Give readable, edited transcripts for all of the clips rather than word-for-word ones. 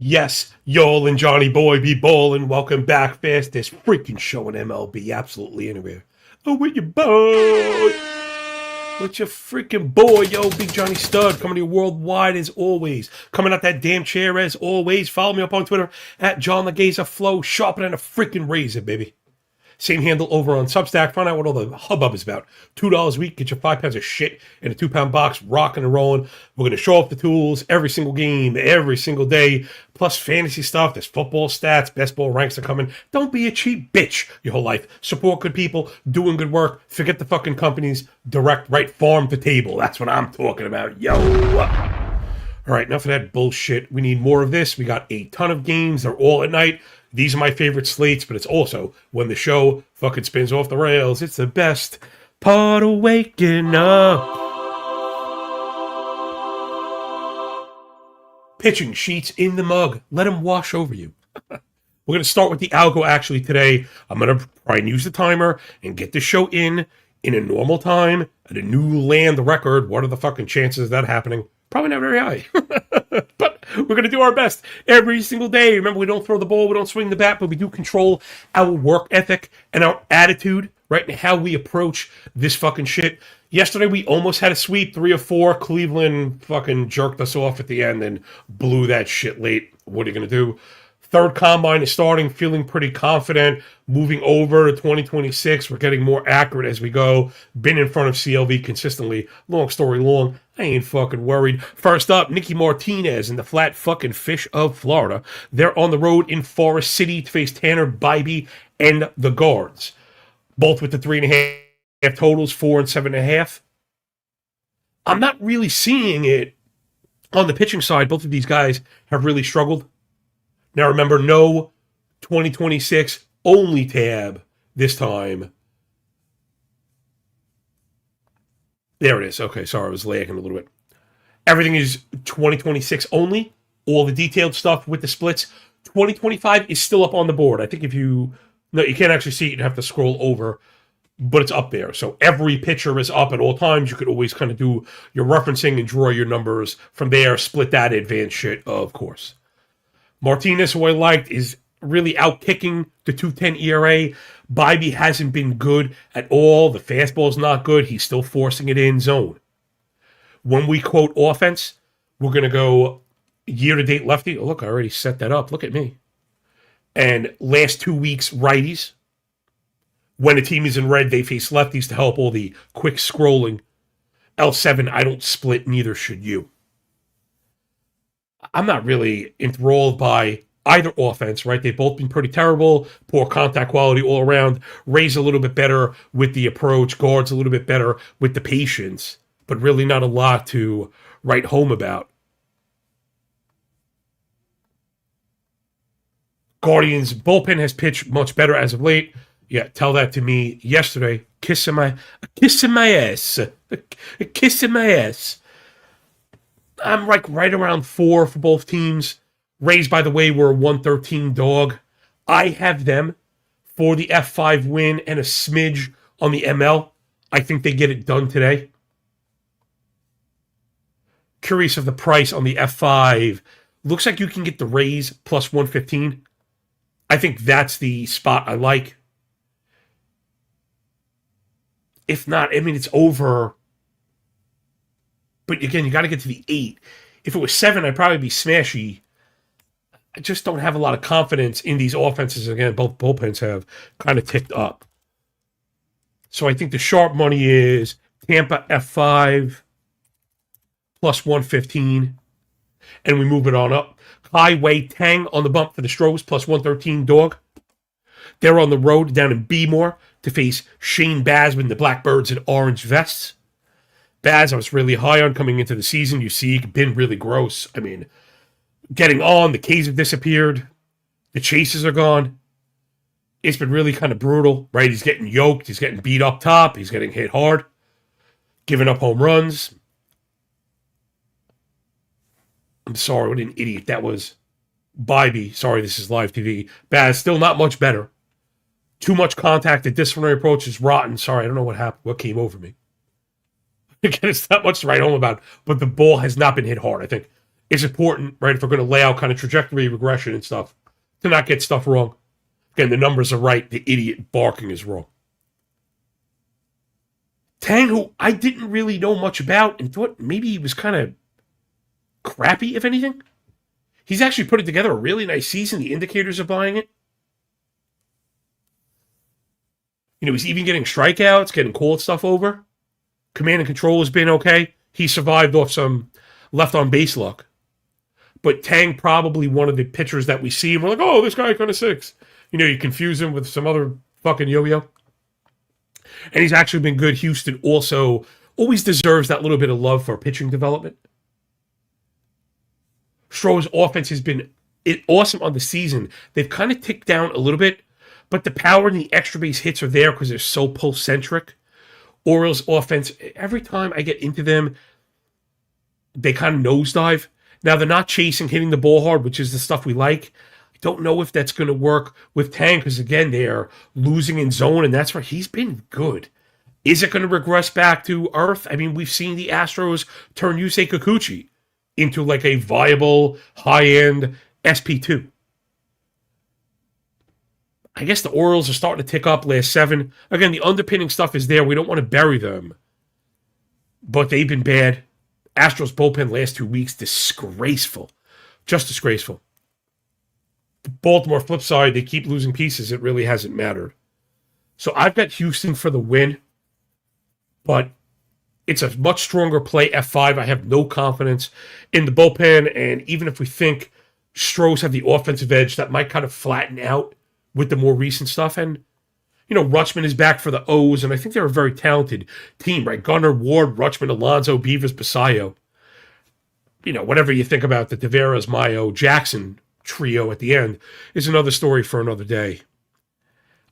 Yes, Yoel and Johnny Boy be ballin'. Welcome back, fastest freaking show in MLB, absolutely anywhere. Oh, with your boy, with your freaking boy, yo, Big Johnny Stud, coming to you worldwide as always. Coming out that damn chair as always. Follow me up on Twitter at John the Flow, sharper than a freaking razor, baby. Same handle over on Substack. Find out what all the hubbub is about. $2 a week. Get your 5 pounds of shit in a 2-pound box, rocking and rolling. We're going to show off the tools every single game, every single day. Plus fantasy stuff. There's football stats. Best ball ranks are coming. Don't be a cheap bitch your whole life. Support good people. Doing good work. Forget the fucking companies. Direct right farm to table. That's what I'm talking about. Yo. All right, enough of that bullshit. We need more of this. We got a ton of games. They're all at night. These are my favorite slates, but it's also when the show fucking spins off the rails. It's the best part of waking up. Pitching sheets in the mug. Let them wash over you. We're going to start with the algo actually today. I'm going to try and use the timer and get the show in a normal time at a new land record. What are the fucking chances of that happening? Probably not very high. But we're going to do our best every single day. Remember, we don't throw the ball, we don't swing the bat, but we do control our work ethic and our attitude, right? And how we approach this fucking shit. Yesterday, we almost had a sweep, 3 or 4. Cleveland fucking jerked us off at the end and blew that shit late. What are you going to do? Third combine is starting, feeling pretty confident. Moving over to 2026, we're getting more accurate as we go. Been in front of CLV consistently. Long story long, I ain't fucking worried. First up, Nicky Martinez and the Flat fucking Fish of Florida. They're on the road in Forest City to face Tanner Bybee and the Guards. Both with the 3.5 totals, 4 and 7.5. I'm not really seeing it on the pitching side. Both of these guys have really struggled. Now remember, no 2026 only tab this time. There it is. Okay, sorry, I was lagging a little bit. Everything is 2026 only. All the detailed stuff with the splits. 2025 is still up on the board. I think if you... No, you can't actually see it. You'd have to scroll over. But it's up there. So every pitcher is up at all times. You could always kind of do your referencing and draw your numbers from there. Split that advanced shit, of course. Martinez, who I liked, is really out-kicking the 2.10 ERA. Bybee hasn't been good at all. The fastball's not good. He's still forcing it in zone. When we quote offense, we're going to go year-to-date lefty. Oh, look, I already set that up. Look at me. And last 2 weeks, righties. When a team is in red, they face lefties to help all the quick scrolling. L7, I don't split, neither should you. I'm not really enthralled by either offense, right? They've both been pretty terrible, poor contact quality all around. Ray's a little bit better with the approach, Guard's a little bit better with the patience, but really not a lot to write home about. Guardians bullpen has pitched much better as of late. Yeah, tell that to me yesterday. Kissing my ass. Kissing my ass. I'm like right around 4 for both teams. Rays, by the way, were a 113 dog. I have them for the F5 win and a smidge on the ML. I think they get it done today. Curious of the price on the F5. Looks like you can get the Rays plus 115. I think that's the spot I like. If not, I mean, it's over. But again, you got to get to the 8. If it was 7, I'd probably be smashy. I just don't have a lot of confidence in these offenses. Again, both bullpens have kind of ticked up. So I think the sharp money is Tampa F5 plus 115. And we move it on up. Highway Tang on the bump for the Stros plus 113 dog. They're on the road down in Beemore to face Shane Baz with the Blackbirds in orange vests. Baz, I was really high on coming into the season. You see, been really gross. I mean, getting on, the K's have disappeared. The chases are gone. It's been really kind of brutal, right? He's getting yoked. He's getting beat up top. He's getting hit hard. Giving up home runs. I'm sorry, what an idiot. That was Bybee. Sorry, this is live TV. Baz, still not much better. Too much contact. The disciplinary approach is rotten. Sorry, I don't know what happened. What came over me. Again, it's not much to write home about, but the ball has not been hit hard. I think is important, right? If we're going to lay out kind of trajectory, regression, and stuff, to not get stuff wrong. Again, the numbers are right. The idiot barking is wrong. Tang, who I didn't really know much about and thought maybe he was kind of crappy, if anything. He's actually putting together a really nice season. The indicators are buying it. He's even getting strikeouts, getting called stuff over. Command and control has been okay. He survived off some left on base luck. But Tang probably one of the pitchers that we see, and we're like, oh, this guy kind of sucks. You confuse him with some other fucking yo-yo. And he's actually been good. Houston also always deserves that little bit of love for pitching development. Stroh's offense has been awesome on the season. They've kind of ticked down a little bit, but the power and the extra base hits are there because they're so pull-centric. Orioles offense, every time I get into them, they kind of nosedive. Now, they're not chasing, hitting the ball hard, which is the stuff we like. I don't know if that's going to work with Tang because, again, they're losing in zone, and that's where he's been good. Is it going to regress back to earth? I mean, we've seen the Astros turn Yusei Kikuchi into like a viable, high-end SP2. I guess the Orioles are starting to tick up last 7. Again, the underpinning stuff is there. We don't want to bury them. But they've been bad. Astros bullpen last 2 weeks, disgraceful. Just disgraceful. Baltimore, flip side, they keep losing pieces. It really hasn't mattered. So I've got Houston for the win. But it's a much stronger play, F5. I have no confidence in the bullpen. And even if we think Stros have the offensive edge, that might kind of flatten out with the more recent stuff. And, Rutschman is back for the O's, and I think they're a very talented team, right? Gunnar, Ward, Rutschman, Alonso, Beavers, Basayo. Whatever you think about the Taveras, Mayo, Jackson trio at the end is another story for another day.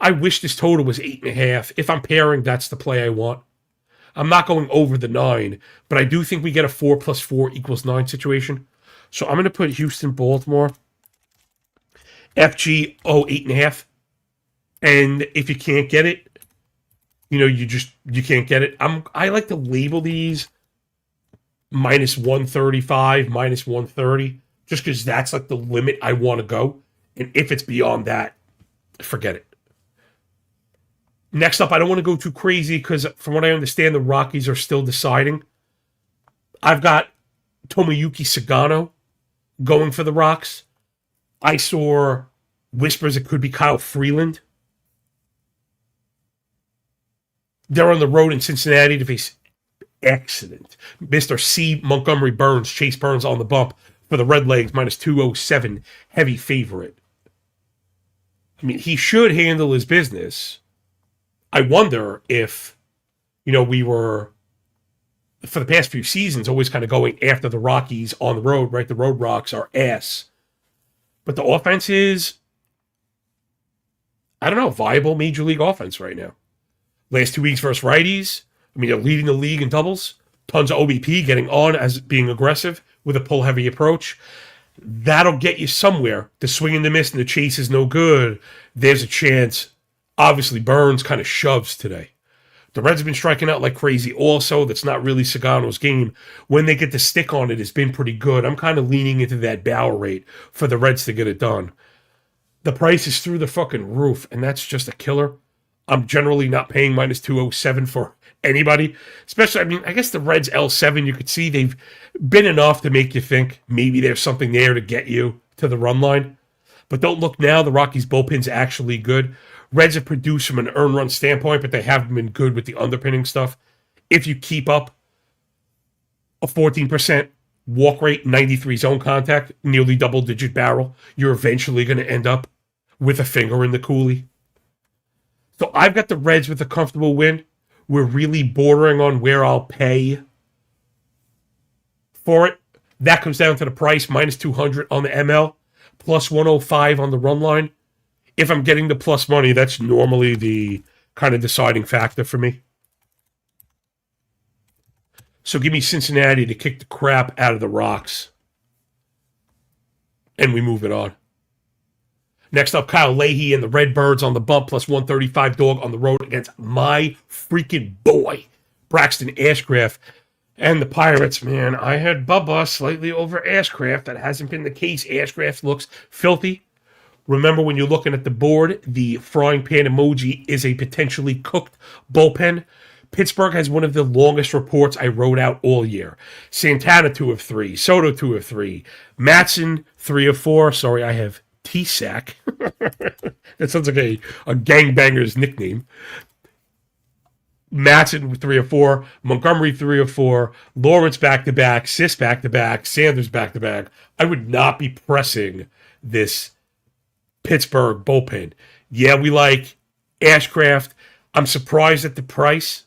I wish this total was 8.5. If I'm pairing, that's the play I want. I'm not going over the 9, but I do think we get a 4 + 4 = 9 situation. So I'm going to put Houston, Baltimore, FG, 8.5. And if you can't get it, you can't get it. I like to label these -135, -130, just because that's like the limit I want to go. And if it's beyond that, forget it. Next up, I don't want to go too crazy because from what I understand, the Rockies are still deciding. I've got Tomoyuki Sagano going for the Rocks. I saw whispers it could be Kyle Freeland. They're on the road in Cincinnati to face excellent Mr. C. Montgomery Burns, Chase Burns on the bump for the Redlegs, -207, heavy favorite. I mean, he should handle his business. I wonder if, we were, for the past few seasons, always kind of going after the Rockies on the road, right? The Road Rocks are ass. But the offense is, I don't know, viable major league offense right now. Last 2 weeks versus righties. I mean, they're leading the league in doubles. Tons of OBP, getting on as being aggressive with a pull-heavy approach. That'll get you somewhere. The swing and the miss and the chase is no good. There's a chance. Obviously, Burns kind of shoves today. The Reds have been striking out like crazy also. That's not really Sagano's game. When they get the stick on it, it's been pretty good. I'm kind of leaning into that barrel rate for the Reds to get it done. The price is through the fucking roof, and that's just a killer. I'm generally not paying -207 for anybody. Especially, I guess the Reds L7, you could see they've been enough to make you think maybe there's something there to get you to the run line. But don't look now. The Rockies' bullpen's actually good. Reds have produced from an earn run standpoint, but they haven't been good with the underpinning stuff. If you keep up a 14% walk rate, 93 zone contact, nearly double-digit barrel, you're eventually going to end up with a finger in the coolie. So I've got the Reds with a comfortable win. We're really bordering on where I'll pay for it. That comes down to the price, -200 on the ML, +105 on the run line. If I'm getting the plus money, that's normally the kind of deciding factor for me. So give me Cincinnati to kick the crap out of the Rocks. And we move it on. Next up, Kyle Leahy and the Redbirds on the bump, +135 dog on the road against my freaking boy, Braxton Ashcraft. And the Pirates, man, I had Bubba slightly over Ashcraft. That hasn't been the case. Ashcraft looks filthy. Remember, when you're looking at the board, the frying pan emoji is a potentially cooked bullpen. Pittsburgh has one of the longest reports I wrote out all year. Santana, 2 of 3. Soto, 2 of 3. Matson, 3 of 4. Sorry, I have T-Sack. That sounds like a gangbanger's nickname. Matson, 3 of 4. Montgomery, 3 of 4. Lawrence, back-to-back. Sis, back-to-back. Sanders, back-to-back. I would not be pressing this Pittsburgh bullpen. Yeah, we like Ashcraft. I'm surprised at the price.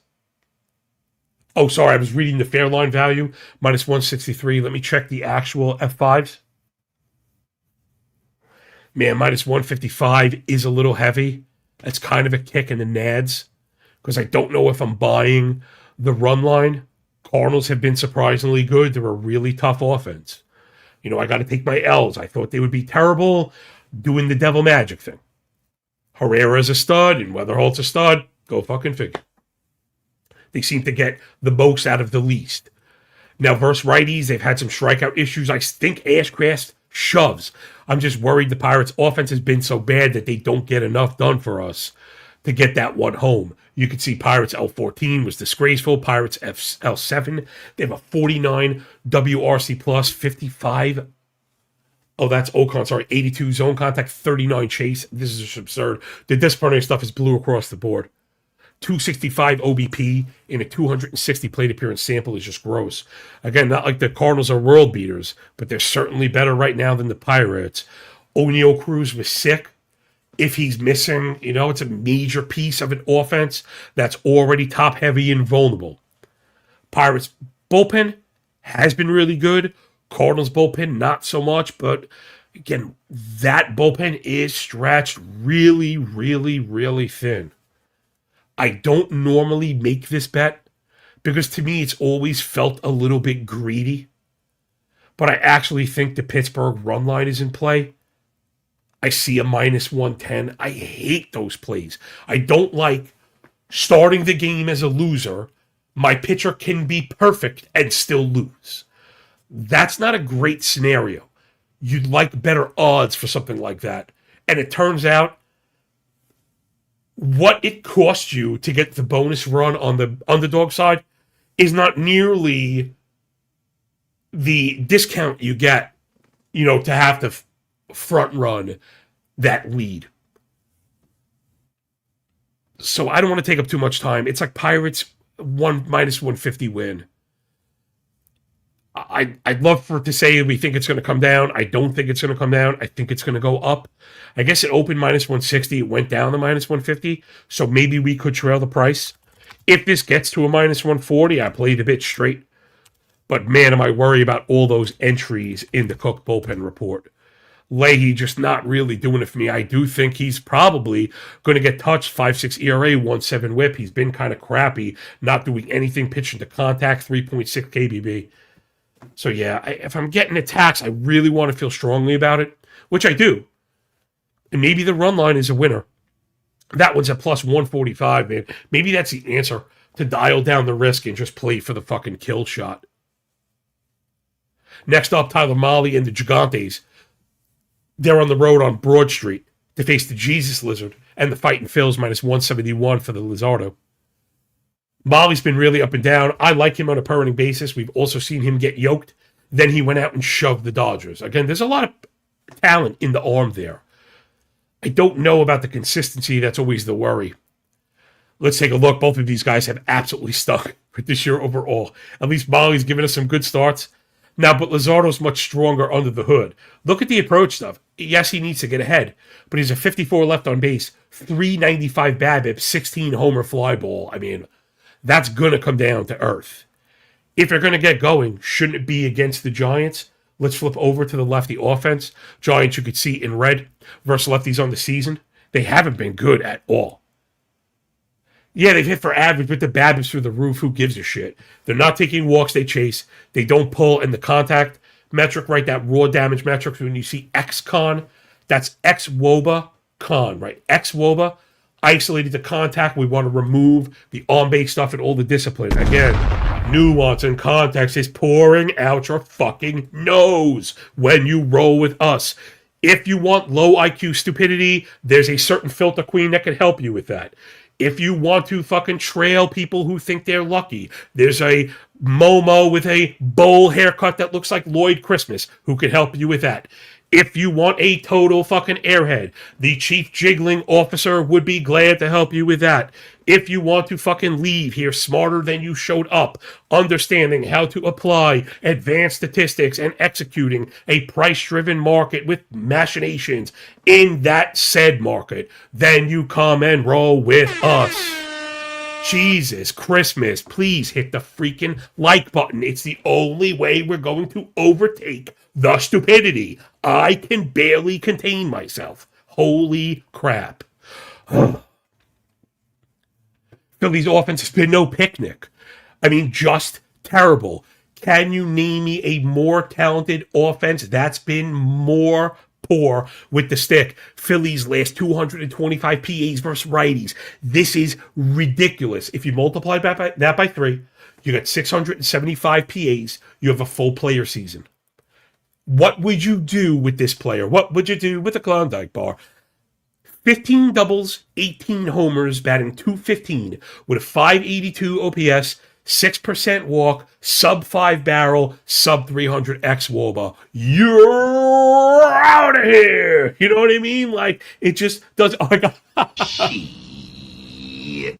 Oh, sorry, I was reading the Fairline value, minus 163. Let me check the actual F5s. Man, minus 155 is a little heavy. That's kind of a kick in the nads, because I don't know if I'm buying the run line. Cardinals have been surprisingly good. They're a really tough offense. You know, I got to take my L's. I thought they would be terrible doing the devil magic thing. Herrera's a stud, and Weatherholt's a stud. Go fucking figure. They seem to get the most out of the least. Now, versus righties, they've had some strikeout issues. I think Ashcraft shoves. I'm just worried the Pirates' offense has been so bad that they don't get enough done for us to get that one home. You can see Pirates L14 was disgraceful. Pirates L7, they have a 49 WRC plus, 55. Oh, that's Ocon, sorry, 82 zone contact, 39 chase. This is just absurd. The disciplinary stuff is blue across the board. 265 OBP in a 260 plate appearance sample is just gross. Again, not like the Cardinals are world beaters, but they're certainly better right now than the Pirates. O'Neal Cruz was sick. If he's missing, you know, it's a major piece of an offense that's already top heavy and vulnerable. Pirates bullpen has been really good. Cardinals bullpen, not so much, but again, that bullpen is stretched really, really, really thin. I don't normally make this bet because to me it's always felt a little bit greedy. But I actually think the Pittsburgh run line is in play. I see a minus 110. I hate those plays. I don't like starting the game as a loser. My pitcher can be perfect and still lose. That's not a great scenario. You'd like better odds for something like that. And it turns out what it costs you to get the bonus run on the underdog side is not nearly the discount you get, you know, to have to front run that lead. So I don't want to take up too much time. It's like Pirates minus 150 win. I'd love for it to say we think it's going to come down. I don't think it's going to come down. I think it's going to go up. I guess it opened minus 160. It went down to minus 150. So maybe we could trail the price. If this gets to a minus 140, I played a bit straight. But man, am I worried about all those entries in the Cook bullpen report. Leahy just not really doing it for me. I do think he's probably going to get touched. 5.6 ERA, 1.7 whip. He's been kind of crappy, not doing anything, pitching to contact, 3.6 KBB. So yeah, if I'm getting attacks, I really want to feel strongly about it, which I do. And maybe the run line is a winner. That one's at plus 145, man. Maybe that's the answer, to dial down the risk and just play for the fucking kill shot. Next up, Tyler Mahle and the Gigantes. They're on the road on Broad Street to face the Jesus Lizard and the Fighting Phils minus 171 for the Lizardo. Mahle's been really up and down. I like him on a per inning basis. We've also seen him get yoked. Then he went out and shoved the Dodgers. Again, there's a lot of talent in the arm there. I don't know about the consistency. That's always the worry. Let's take a look. Both of these guys have absolutely stuck with this year overall. At least Mahle's given us some good starts. Now, but Lizardo's much stronger under the hood. Look at the approach stuff. Yes, he needs to get ahead, but he's a 54 left on base, 395 BABIP, 16 homer fly ball. I mean, that's going to come down to earth. If you're going to get going, shouldn't it be against the Giants? Let's flip over to the lefty offense. Giants, you could see in red versus lefties on the season. They haven't been good at all. Yeah, they've hit for average, but the BABIP's through the roof. Who gives a shit? They're not taking walks, they chase. They don't pull, and the contact metric, right, that raw damage metric, when you see X-Con, that's X-WOBA con, right? X-WOBA, isolated the contact. We want to remove the on-base stuff and all the discipline. Again, Nuance and context is pouring out your fucking nose when you roll with us. If you want low IQ stupidity, there's a certain filter queen that can help you with that. If you want to fucking trail people who think they're lucky, there's a Momo with a bowl haircut that looks like Lloyd Christmas who can help you with that. If you want a total fucking airhead, the chief jiggling officer would be glad to help you with that. If you want to fucking leave here smarter than you showed up, understanding how to apply advanced statistics and executing a price-driven market with machinations in that said market, then you come and roll with us. Jesus Christmas, please hit the freaking like button. It's the only way we're going to overtake the stupidity. I can barely contain myself. Holy crap. Philly's offense has been no picnic. I mean, just terrible. Can you name me a more talented offense that's been more poor with the stick? Philly's last 225 PAs versus righties. This is ridiculous. If you multiply that by 3, you got 675 PAs. You have a full player season. What would you do with this player? What would you do with the Klondike bar? 15 doubles, 18 homers, batting .215 with a .582 OPS, 6% walk, sub 5 barrel, sub 300 xWOBA. You're out of here. You know what I mean? Like, it just does. Oh my God. Shit.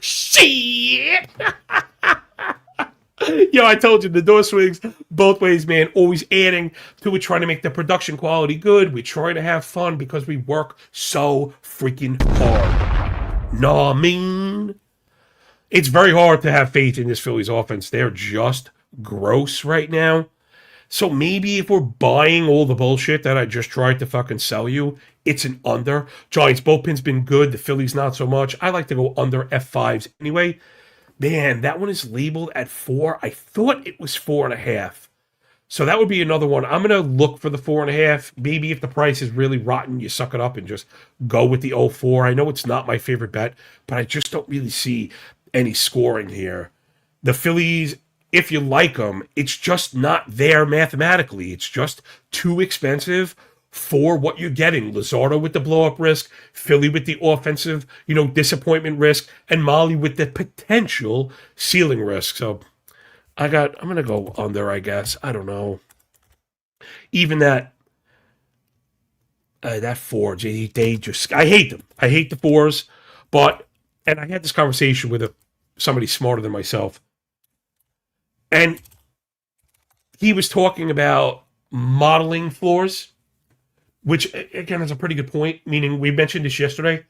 Shit. Yo, I told you, the door swings both ways, man. Always adding to it, trying to make the production quality good. We try to have fun because we work so freaking hard. Nah, I mean, it's very hard to have faith in this Phillies offense. They're just gross right now. So maybe if we're buying all the bullshit that I just tried to fucking sell you, it's an under. Giants bullpen's been good. The Phillies not so much. I like to go under F5s anyway. Man, that one is labeled at 4. I thought it was 4.5. So that would be another one. I'm going to look for the 4.5. Maybe if the price is really rotten, you suck it up and just go with the 0.4. I know it's not my favorite bet, but I just don't really see any scoring here. The Phillies, if you like them, it's just not there mathematically. It's just too expensive for what you're getting. Luzardo with the blow-up risk, Philly with the offensive, disappointment risk, and Molly with the potential ceiling risk. So I'm going to go under, I guess. I don't know. Even that 4, they just, I hate them. I hate the 4s, and I had this conversation with somebody smarter than myself, and he was talking about modeling floors, which, again, is a pretty good point, meaning we mentioned this yesterday.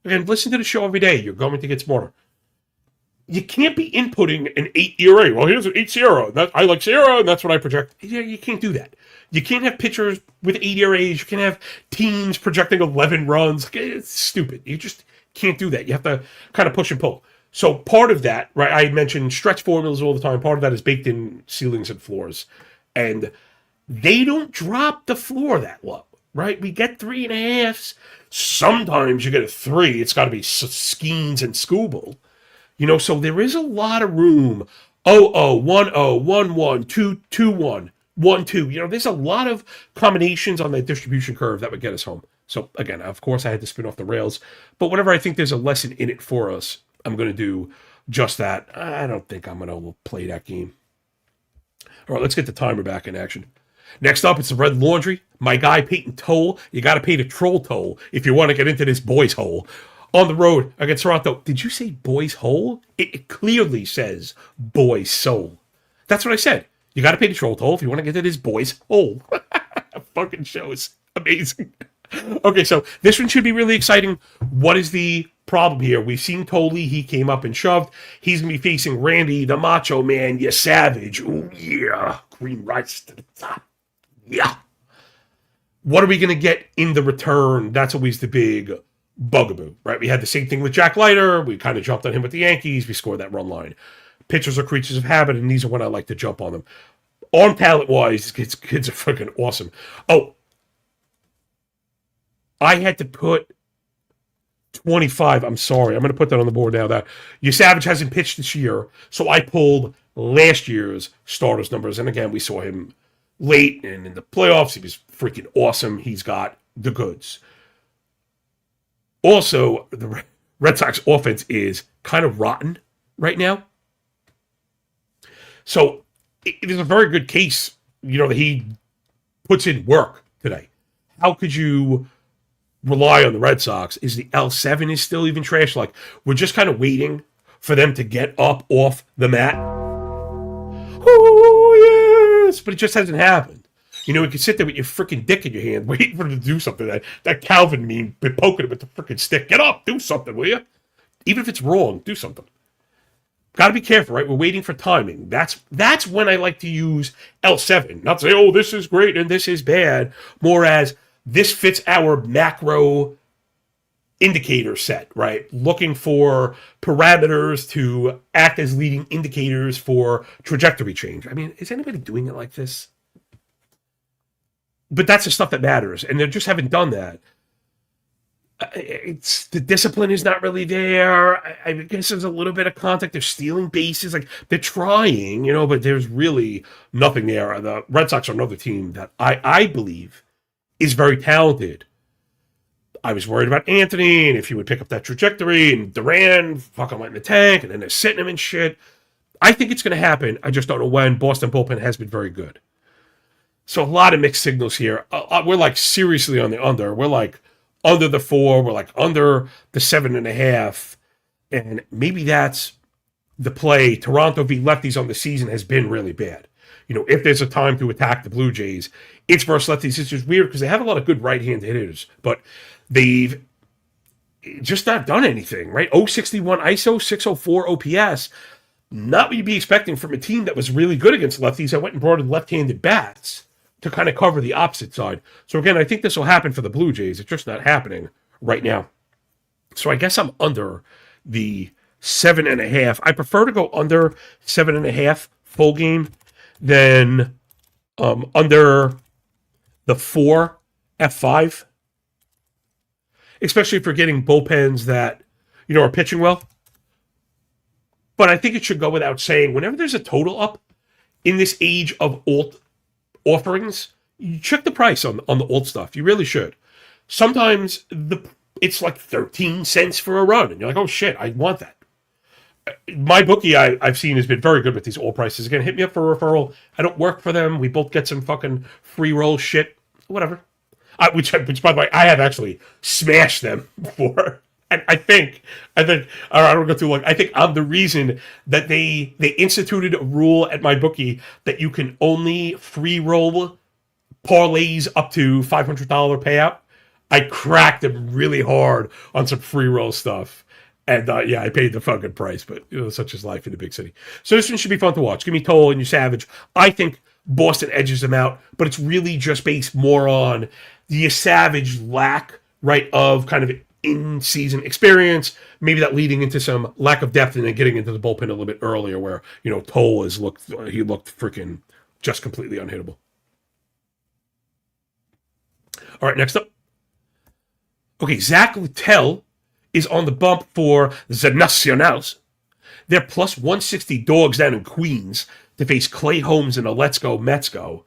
Again, listen to the show every day. You're going to get smarter. You can't be inputting an 8 ERA. Well, here's an 8 Sierra. I like Sierra, and that's what I project. Yeah, you can't do that. You can't have pitchers with 8 ERAs. You can't have teams projecting 11 runs. It's stupid. You just can't do that. You have to kind of push and pull. So part of that, right, I mentioned stretch formulas all the time. Part of that is baked in ceilings and floors. And they don't drop the floor that low. Right? We get 3.5s. Sometimes you get a 3. It's got to be Skeens and Scooble. So there is a lot of room. 0-0, 1-0, 1-1, 2-2-1, 1-2. There's a lot of combinations on that distribution curve that would get us home. So, again, of course, I had to spin off the rails. But whenever I think there's a lesson in it for us, I'm going to do just that. I don't think I'm going to play that game. All right, let's get the timer back in action. Next up, it's the Red Laundry. My guy, Peyton Toll. You got to pay the troll toll if you want to get into this boys' hole. On the road against Toronto. Did you say boys' hole? It clearly says boys' soul. That's what I said. You got to pay the troll toll if you want to get into this boys' hole. Fucking show is amazing. Okay, so this one should be really exciting. What is the problem here? We've seen Tolle. He came up and shoved. He's going to be facing Randy, the Macho Man, you savage. Ooh, yeah. Green rice to the top. Yeah. What are we going to get in the return? That's always the big bugaboo, right? We had the same thing with Jack Leiter. We kind of jumped on him with the Yankees. We scored that run line. Pitchers are creatures of habit, and these are when I like to jump on them. Arm talent-wise, kids are fucking awesome. Oh, I had to put 25. I'm sorry. I'm going to put that on the board now. That Savage hasn't pitched this year, so I pulled last year's starters numbers. And again, we saw him late and in the playoffs. He was freaking awesome. He's got the goods. Also, the Red Sox offense is kind of rotten right now. So it is a very good case, that he puts in work today. How could you rely on the Red Sox? Is the L7 is still even trash? Like, we're just kind of waiting for them to get up off the mat. Oh, yes! But it just hasn't happened. You could sit there with your freaking dick in your hand waiting for them to do something. That Calvin meme, been poking him with the freaking stick. Get up! Do something, will you? Even if it's wrong, do something. Got to be careful, right? We're waiting for timing. That's when I like to use L7. Not say, oh, this is great and this is bad. More as, this fits our macro indicator set, right? Looking for parameters to act as leading indicators for trajectory change. I mean, is anybody doing it like this? But that's the stuff that matters, and they just haven't done that. It's the discipline is not really there. I guess there's a little bit of contact. They're stealing bases, like they're trying, but there's really nothing there. The Red Sox are another team that I believe is very talented. I was worried about Anthony and if he would pick up that trajectory, and Duran fucking went in the tank, and then they're sitting him and shit. I think it's going to happen. I just don't know when. Boston bullpen has been very good. So a lot of mixed signals here. We're like seriously on the under. We're like under the 4. We're like under the 7.5. And maybe that's the play. Toronto v. lefties on the season has been really bad. If there's a time to attack the Blue Jays, it's versus lefties. It's just weird because they have a lot of good right-handed hitters, but they've just not done anything, right? 061 ISO, 604 OPS. Not what you'd be expecting from a team that was really good against lefties that went and brought in left-handed bats to kind of cover the opposite side. So again, I think this will happen for the Blue Jays. It's just not happening right now. So I guess I'm under the 7.5. I prefer to go under 7.5 full game than under the 4 F5. Especially if you're getting bullpens that, are pitching well. But I think it should go without saying, whenever there's a total up in this age of alt offerings, you check the price on the alt stuff. You really should. Sometimes it's like 13 cents for a run, and you're like, oh shit, I want that. My bookie I've seen has been very good with these alt prices. Again, hit me up for a referral. I don't work for them. We both get some fucking free roll shit. Whatever. Which by the way, I have actually smashed them before. And I think I don't go too long. I think I'm the reason that they instituted a rule at my bookie that you can only free roll parlays up to $500 payout. I cracked them really hard on some free roll stuff. And I paid the fucking price, but such is life in the big city. So this one should be fun to watch. Give me Toll and you Savage. I think Boston edges them out, but it's really just based more on the Savage lack, right, of kind of in-season experience, maybe that leading into some lack of depth and then getting into the bullpen a little bit earlier where, Toll looked freaking just completely unhittable. All right, next up. Okay, Zach Littell is on the bump for the Nationals. They're plus 160 dogs down in Queens to face Clay Holmes in a Let's Go Mets Go.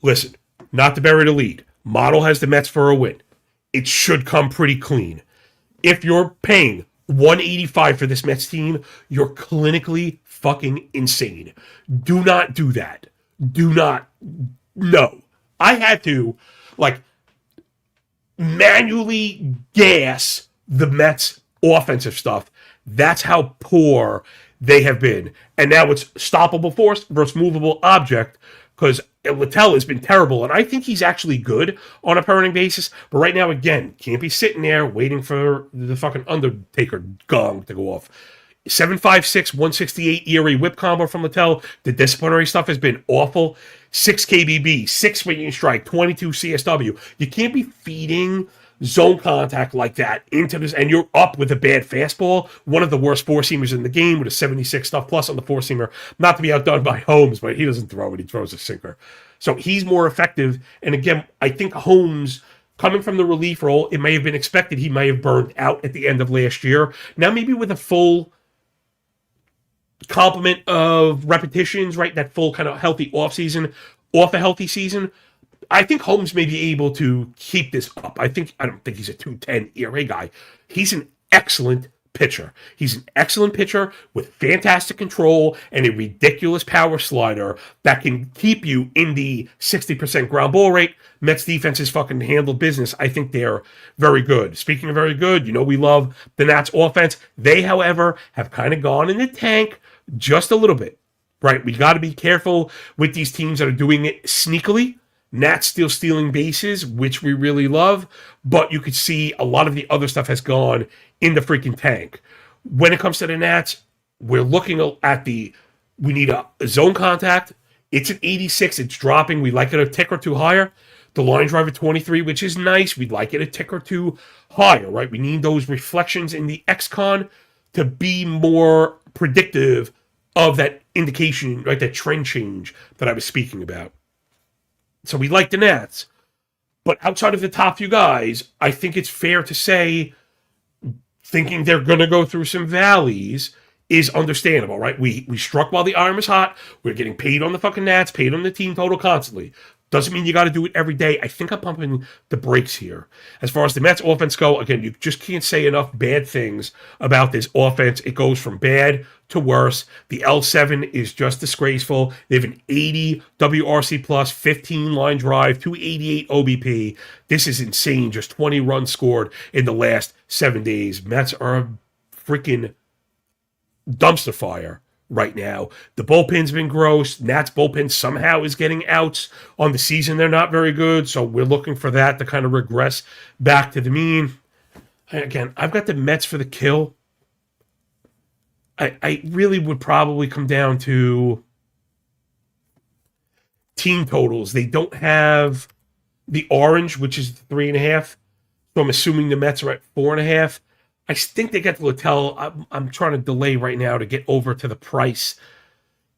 Listen, not to bury the lead. Model has the Mets for a win. It should come pretty clean. If you're paying $185 for this Mets team, you're clinically fucking insane. Do not do that. Do not. No. I had to, manually gas the Mets offensive stuff. That's how poor they have been. And now it's stoppable force versus movable object because Littell has been terrible. And I think he's actually good on a per inning basis. But right now, again, can't be sitting there waiting for the fucking Undertaker gong to go off. 7.56, 168 ERA whip combo from Littell. The disciplinary stuff has been awful. 6 KBB, 6 swinging strike, 22 CSW. You can't be feeding zone contact like that into this, and you're up with a bad fastball. One of the worst four-seamers in the game with a 76 stuff plus on the four-seamer. Not to be outdone by Holmes, but he doesn't throw it. He throws a sinker. So he's more effective. And again, I think Holmes Coming from the relief role, it may have been expected he may have burned out at the end of last year. Now, maybe with a full complement of repetitions, right? That full kind of healthy offseason, off a healthy season, I think Holmes may be able to keep this up. I don't think he's a 210 ERA guy. He's an excellent pitcher. He's an excellent pitcher with fantastic control and a ridiculous power slider that can keep you in the 60% ground ball rate. Mets defense is fucking handled business. I think they're very good. Speaking of very good, we love the Nats offense. They, however, have kind of gone in the tank just a little bit, right? We got to be careful with these teams that are doing it sneakily. Nats still stealing bases, which we really love, but you could see a lot of the other stuff has gone in the freaking tank. When it comes to the Nats, we're looking at we need a zone contact. It's at 86. It's dropping. We like it a tick or two higher. The line drive at 23, which is nice. We'd like it a tick or two higher, right? We need those reflections in the XCon to be more predictive of that indication, right? That trend change that I was speaking about. So we like the Nats. But outside of the top few guys, I think it's fair to say thinking they're going to go through some valleys is understandable, right? We struck while the iron was hot. We're getting paid on the fucking Nats, paid on the team total constantly. Doesn't mean you got to do it every day. I think I'm pumping the brakes here. As far as the Mets offense go, again, you just can't say enough bad things about this offense. It goes from bad to worse. The L7 is just disgraceful. They have an 80 WRC plus, 15 line drive, 288 OBP. This is insane. Just 20 runs scored in the last 7 days. Mets are a freaking dumpster fire right now. The bullpen's been gross. Nats bullpen somehow is getting outs on the season. They're not very good, so we're looking for that to kind of regress back to the mean. Again, I've got the Mets for the kill. I really would probably come down to team totals. They don't have the orange, which is 3.5. So I'm assuming the Mets are at 4.5. I think they get the Littell. I'm trying to delay right now to get over to the price.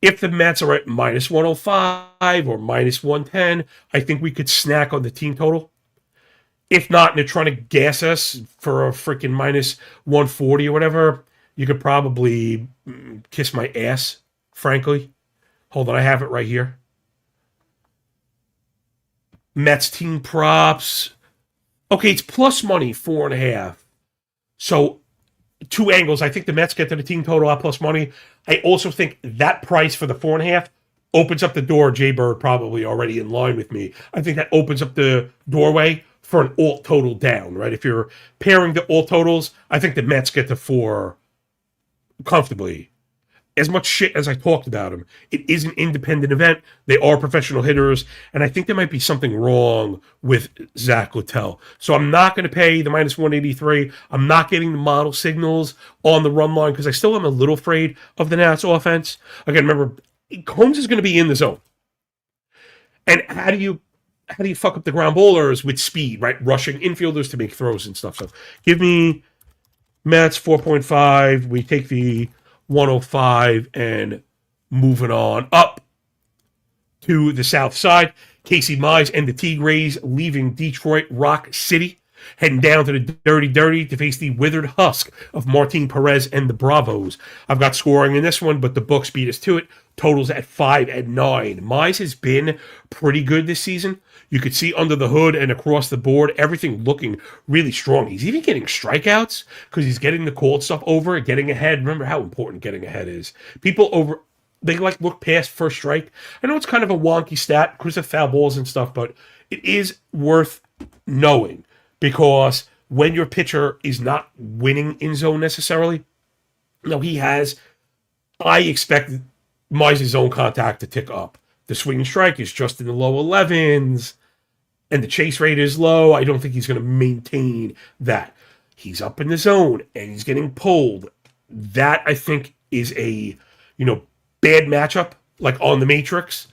If the Mets are at minus 105 or minus 110, I think we could snack on the team total. If not, and they're trying to gas us for a freaking minus 140 or whatever, you could probably kiss my ass, frankly. Hold on, I have it right here. Mets team props. Okay, it's plus money, 4.5. So, two angles. I think the Mets get to the team total at plus money. I also think that price for the 4.5 opens up the door. Jay Bird probably already in line with me. I think that opens up the doorway for an alt total down, right? If you're pairing the alt totals, I think the Mets get to 4 comfortably. As much shit as I talked about them, it is an independent event. They are professional hitters, and I think there might be something wrong with Zach Littell. So I'm not going to pay the minus 183. I'm not getting the model signals on the run line because I still am a little afraid of the Nats offense. Again, remember, Combs is going to be in the zone. And how do you fuck up the ground bowlers with speed, right? Rushing infielders to make throws and stuff. So give me Mets 4.5. We take the 105 and moving on up to the south side. Casey Mize and the Tigres leaving Detroit Rock City, heading down to the Dirty to face the withered husk of Martin Perez and the Bravos. I've got scoring in this one, but the books beat us to it. Totals at 5 and 9. Mize has been pretty good this season. You could see under the hood and across the board, everything looking really strong. He's even getting strikeouts because he's getting the called stuff over, getting ahead. Remember how important getting ahead is. People they look past first strike. I know it's kind of a wonky stat because of foul balls and stuff, but it is worth knowing because when your pitcher is not winning in zone necessarily, I expect Mize's zone contact to tick up. The swing and strike is just in the low 11s, and the chase rate is low. I don't think he's going to maintain that. He's up in the zone, and he's getting pulled. That, I think, is a, bad matchup, like on the Matrix,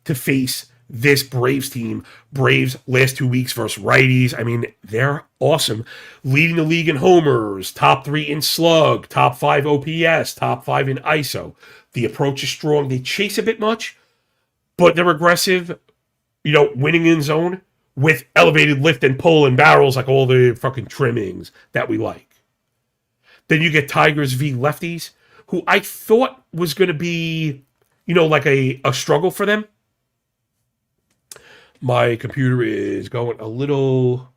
to face this Braves team. Braves last 2 weeks versus righties. I mean, they're awesome. Leading the league in homers, top 3 in slug, top 5 OPS, top 5 in ISO. The approach is strong. They chase a bit much, but they're aggressive, winning in zone. with elevated lift and pull and barrels, like all the fucking trimmings that we like. Then you get Tigers v. Lefties, who I thought was going to be, like a struggle for them. My computer is going a little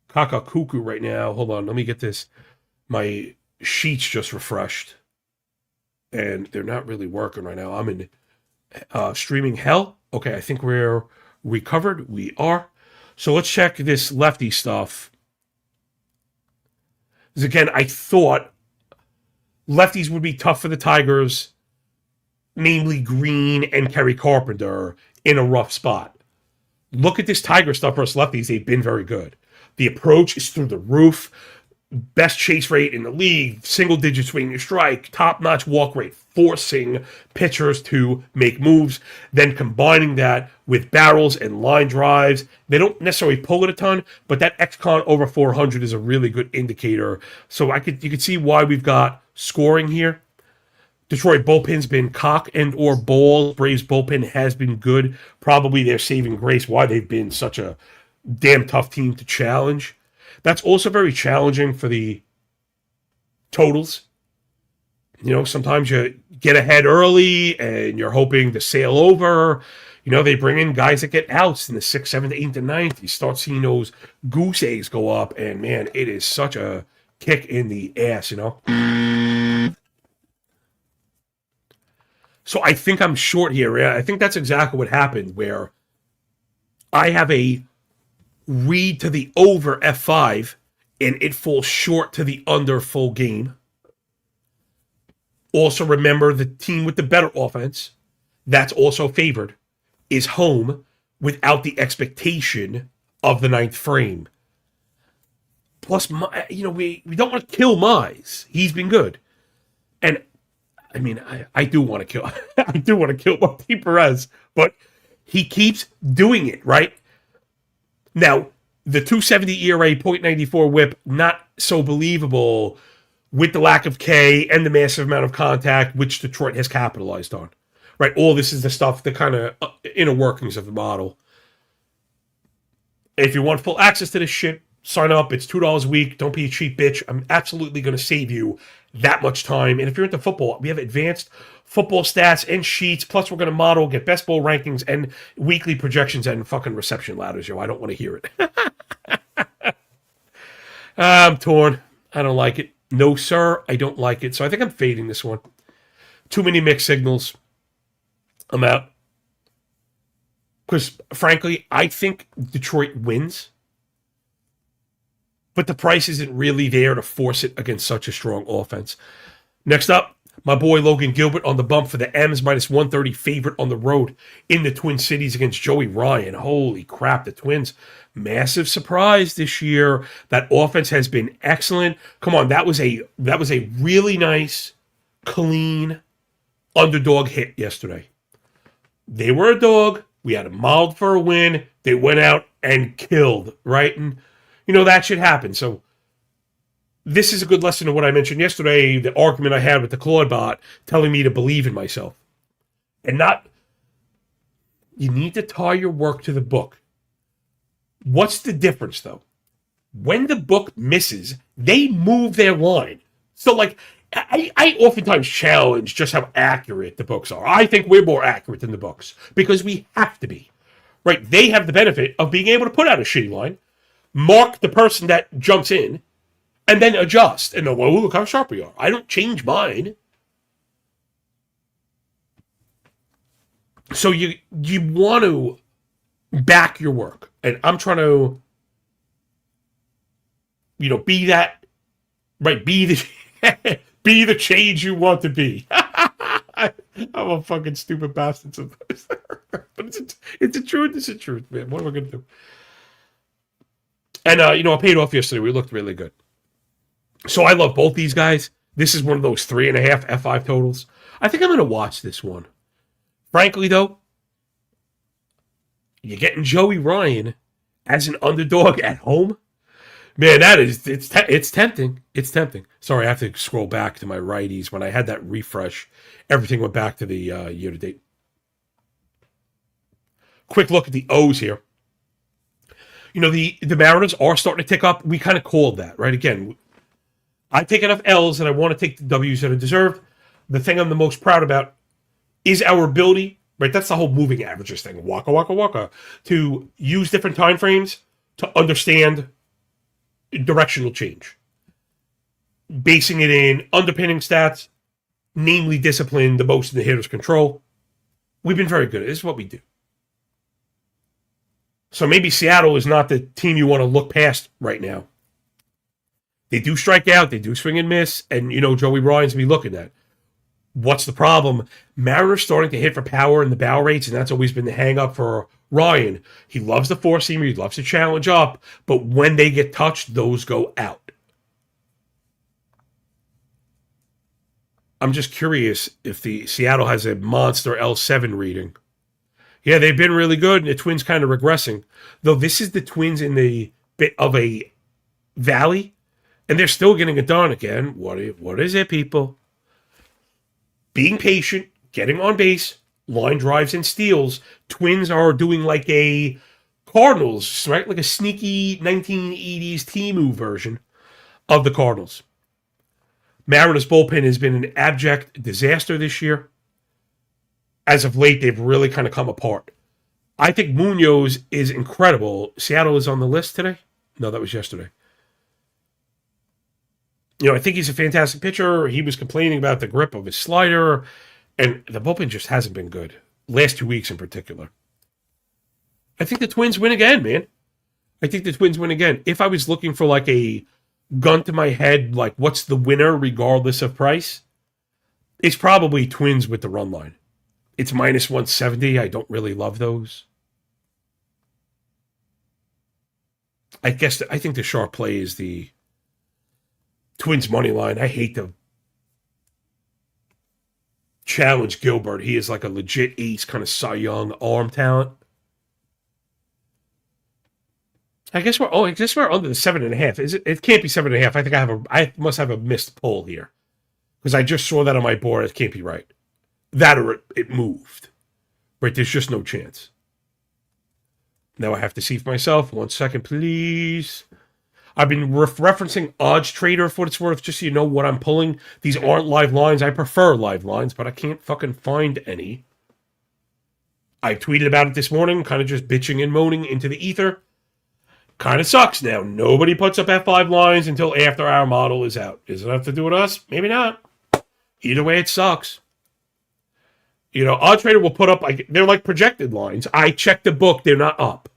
cuckoo right now. Hold on, let me get this. My sheets just refreshed, and they're not really working right now. I'm in streaming hell. Okay, I think we're recovered. We are. So let's check this lefty stuff. Because again, I thought lefties would be tough for the Tigers, namely Green and Kerry Carpenter, in a rough spot. Look at this Tiger stuff versus lefties. They've been very good. The approach is through the roof. Best chase rate in the league, single-digit swing and strike, top-notch walk rate, forcing pitchers to make moves, then combining that with barrels and line drives. They don't necessarily pull it a ton, but that XCon over 400 is a really good indicator. So you could see why we've got scoring here. Detroit bullpen's been cock and or ball. Braves bullpen has been good. Probably their saving grace, why they've been such a damn tough team to challenge. That's also very challenging for the totals. Sometimes you get ahead early and you're hoping to sail over. They bring in guys that get outs in the 6th, 7th, 8th, and 9th. You start seeing those goose eggs go up, and man, it is such a kick in the ass, So I think I'm short here. I think that's exactly what happened, where I have a read to the over F5 and it falls short to the under full game. Also remember, the team with the better offense, that's also favored, is home without the expectation of the 9th frame. Plus, we don't want to kill Mize. He's been good. And I mean, I do want to kill Martin Perez, but he keeps doing it, right? Now, the 270 ERA, .94 whip, not so believable with the lack of K and the massive amount of contact, which Detroit has capitalized on, right? All this is the stuff, the kind of inner workings of the model. If you want full access to this shit, sign up. It's $2 a week. Don't be a cheap bitch. I'm absolutely going to save you that much time. And if you're into football, we have advanced football stats and sheets. Plus, we're going to model, get best ball rankings and weekly projections and fucking reception ladders. I don't want to hear it. I'm torn. I don't like it. No, sir, I don't like it. So I think I'm fading this one. Too many mixed signals. I'm out. Because, frankly, I think Detroit wins. But the price isn't really there to force it against such a strong offense. Next up, my boy Logan Gilbert on the bump for the M's, -130 favorite on the road in the Twin Cities against Joey Ryan. Holy crap, the Twins. Massive surprise this year. That offense has been excellent. Come on, that was a really nice, clean underdog hit yesterday. They were a dog. We had them modeled for a win. They went out and killed, right? And that should happen. So this is a good lesson of what I mentioned yesterday, the argument I had with the Claude bot telling me to believe in myself. And you need to tie your work to the book. What's the difference, though? When the book misses, they move their line. So, I oftentimes challenge just how accurate the books are. I think we're more accurate than the books because we have to be, right? They have the benefit of being able to put out a shitty line, mark the person that jumps in, and then adjust. And then, well, look how sharp we are. I don't change mine. So you want to back your work. And I'm trying to, be that, right? Be the change you want to be. I'm a fucking stupid bastard sometimes. But it's a truth. It's a truth, man. What am I going to do? And, I paid off yesterday. We looked really good. So I love both these guys. This is one of those 3.5 F5 totals. I think I'm going to watch this one. Frankly, though, you're getting Joey Ryan as an underdog at home. Man, it's tempting. It's tempting. Sorry, I have to scroll back to my righties. When I had that refresh, everything went back to the year-to-date. Quick look at the O's here. The Mariners are starting to tick up. We kind of called that, right? Again, I take enough L's and I want to take the W's that are deserved. The thing I'm the most proud about is our ability, right? That's the whole moving averages thing, waka, waka, waka, to use different time frames to understand directional change. Basing it in underpinning stats, namely discipline, the most in the hitter's control. We've been very good at it. This is what we do. So maybe Seattle is not the team you want to look past right now. They do strike out, they do swing and miss, and Joey Ryan's be looking at. What's the problem? Mariners starting to hit for power in the barrel rates, and that's always been the hang-up for Ryan. He loves the four-seamer, he loves to challenge up, but when they get touched, those go out. I'm just curious if the Seattle has a monster L7 reading. Yeah, they've been really good, and the Twins kind of regressing. Though this is the Twins in the bit of a valley, and they're still getting it done again. What is it, people? Being patient, getting on base, line drives and steals. Twins are doing like a Cardinals, right? Like a sneaky 1980s Timu version of the Cardinals. Mariners bullpen has been an abject disaster this year. As of late, they've really kind of come apart. I think Munoz is incredible. Seattle is on the list today? No, that was yesterday. I think he's a fantastic pitcher. He was complaining about the grip of his slider, and the bullpen just hasn't been good. Last 2 weeks in particular. I think the Twins win again, man. I think the Twins win again. If I was looking for like a gun to my head, like what's the winner regardless of price, it's probably Twins with the run line. It's minus 170. I don't really love those. I think the sharp play is the Twins money line. I hate to challenge Gilbert. He is like a legit ace, kind of Cy Young arm talent. I guess we're under the 7.5. Is it? It can't be 7.5. I think I must have a missed pull here because I just saw that on my board. It can't be right. That or it moved. Right? There's just no chance. Now I have to see for myself. 1 second, please. I've been referencing Odds Trader for what it's worth, just so you know what I'm pulling. These aren't live lines. I prefer live lines, but I can't fucking find any. I tweeted about it this morning, kind of just bitching and moaning into the ether. Kind of sucks now. Nobody puts up F5 lines until after our model is out. Does it have to do with us? Maybe not. Either way, it sucks. Odd Trader will put up, they're like projected lines. I checked the book. They're not up.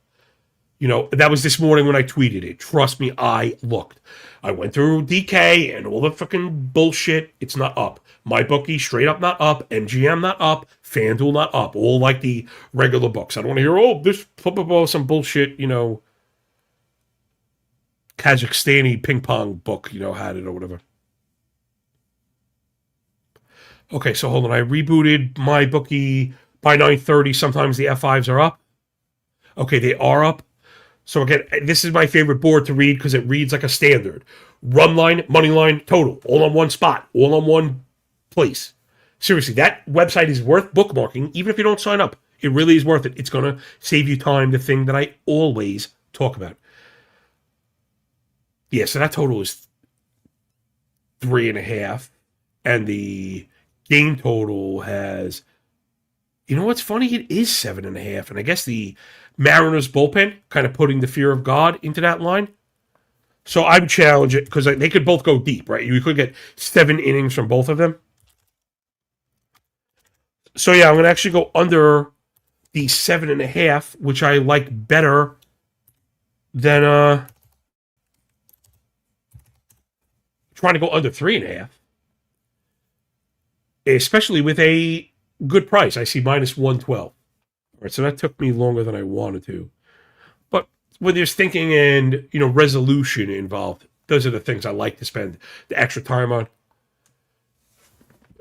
That was this morning when I tweeted it. Trust me, I looked. I went through DK and all the fucking bullshit. It's not up. MyBookie, straight up not up. MGM not up. FanDuel not up. All like the regular books. I don't want to hear, this football, some bullshit, Kazakhstani ping pong book, had it or whatever. Okay, so hold on. I rebooted MyBookie by 9:30. Sometimes the F5s are up. Okay, they are up. So again, this is my favorite board to read because it reads like a standard. Run line, money line, total. All on one spot. All on one place. Seriously, that website is worth bookmarking even if you don't sign up. It really is worth it. It's going to save you time, the thing that I always talk about. Yeah, so that total is 3.5. And the game total has, what's funny? It is 7.5. And I guess the Mariners bullpen kind of putting the fear of God into that line. So I would challenge it because they could both go deep, right? You could get 7 innings from both of them. So yeah, I'm going to actually go under the 7.5, which I like better than trying to go under 3.5. Especially with a good price. I see minus 112. All right, so that took me longer than I wanted to. But when there's thinking and, resolution involved, those are the things I like to spend the extra time on.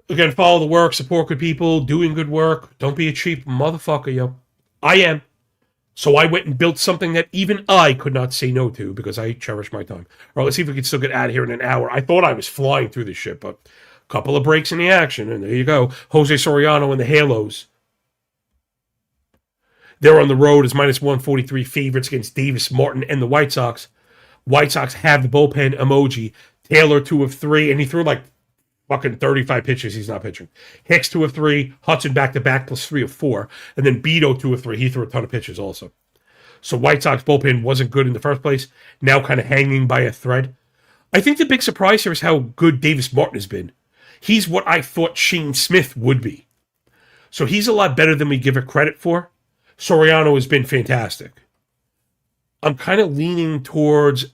Again, follow the work, support good people, doing good work. Don't be a cheap motherfucker, yo. I am. So I went and built something that even I could not say no to because I cherish my time. All right, let's see if we can still get out of here in an hour. I thought I was flying through this shit, but couple of breaks in the action, and there you go. Jose Soriano and the Halos. They're on the road as minus 143 favorites against Davis Martin and the White Sox. White Sox have the bullpen emoji. Taylor 2 of 3, and he threw like fucking 35 pitches. He's not pitching. Hicks 2 of 3, Hudson back to back plus 3 of 4, and then Beto 2 of 3. He threw a ton of pitches also. So White Sox bullpen wasn't good in the first place. Now kind of hanging by a thread. I think the big surprise here is how good Davis Martin has been. He's what I thought Shane Smith would be. So he's a lot better than we give it credit for. Soriano has been fantastic. I'm kind of leaning towards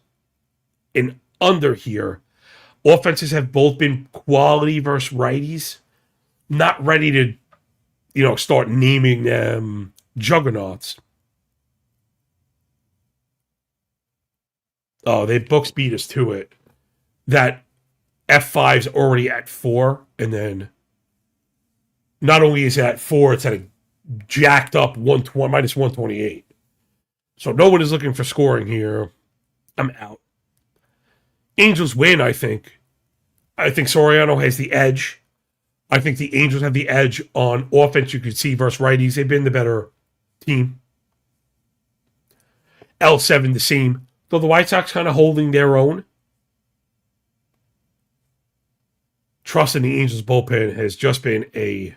an under here. Offenses have both been quality versus righties. Not ready to, start naming them juggernauts. Oh, they books beat us to it. That F5's already at 4, and then not only is it at 4, it's at a jacked up minus 128. So no one is looking for scoring here. I'm out. Angels win, I think. I think Soriano has the edge. I think the Angels have the edge on offense. You could see versus righties. They've been the better team. L7 the same. Though the White Sox kind of holding their own. Trust in the Angels bullpen has just been a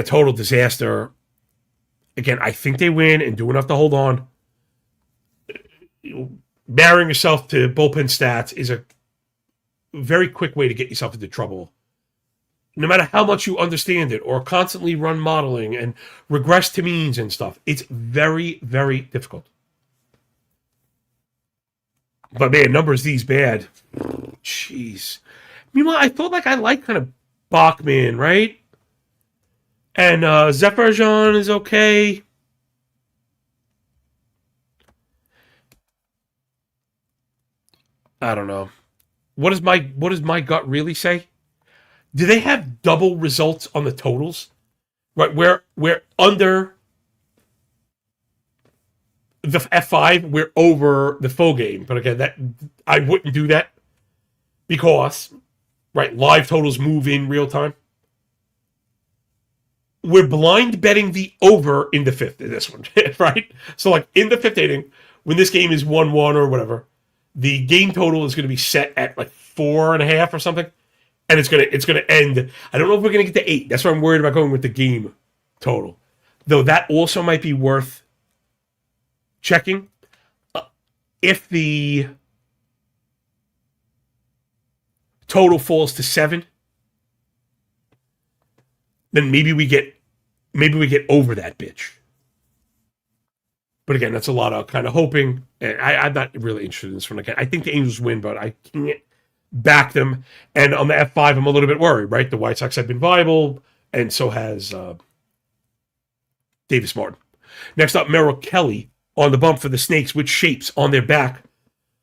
total disaster. Again, I think they win and do enough to hold on. Marrying yourself to bullpen stats is a very quick way to get yourself into trouble. No matter how much you understand it or constantly run modeling and regress to means and stuff, it's very, very difficult. But man, numbers these bad. Jeez. Meanwhile, I thought I liked kind of Bachman, right? And Zephyrjan is okay. I don't know. What does my gut really say? Do they have double results on the totals? Right, we're under the F5, we're over the full game. But again, that I wouldn't do that because live totals move in real time. We're blind betting the over in the fifth in this one, right? So in the fifth inning, when this game is 1-1 or whatever, the game total is going to be set at 4.5 or something, and it's going to end. I don't know if we're going to get to 8. That's why I'm worried about going with the game total. Though that also might be worth checking. If the total falls to 7, then maybe we get over that bitch. But again, that's a lot of kind of hoping. And I'm not really interested in this one. Again, I think the Angels win, but I can't back them. And on the F5, I'm a little bit worried, right? The White Sox have been viable, and so has Davis Martin. Next up, Merrill Kelly on the bump for the Snakes with Shapes on their back.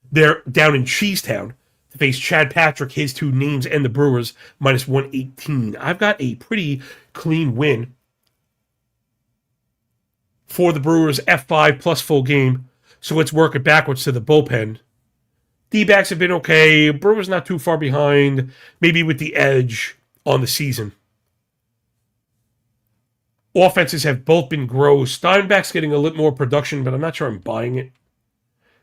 They're down in Cheesetown to face Chad Patrick, his 2 names, and the Brewers, minus 118. I've got a pretty clean win for the Brewers, F5 plus full game. So let's work it backwards to the bullpen. D-backs have been okay. Brewers not too far behind, maybe with the edge on the season. Offenses have both been gross. Diamondbacks getting a little more production, but I'm not sure I'm buying it.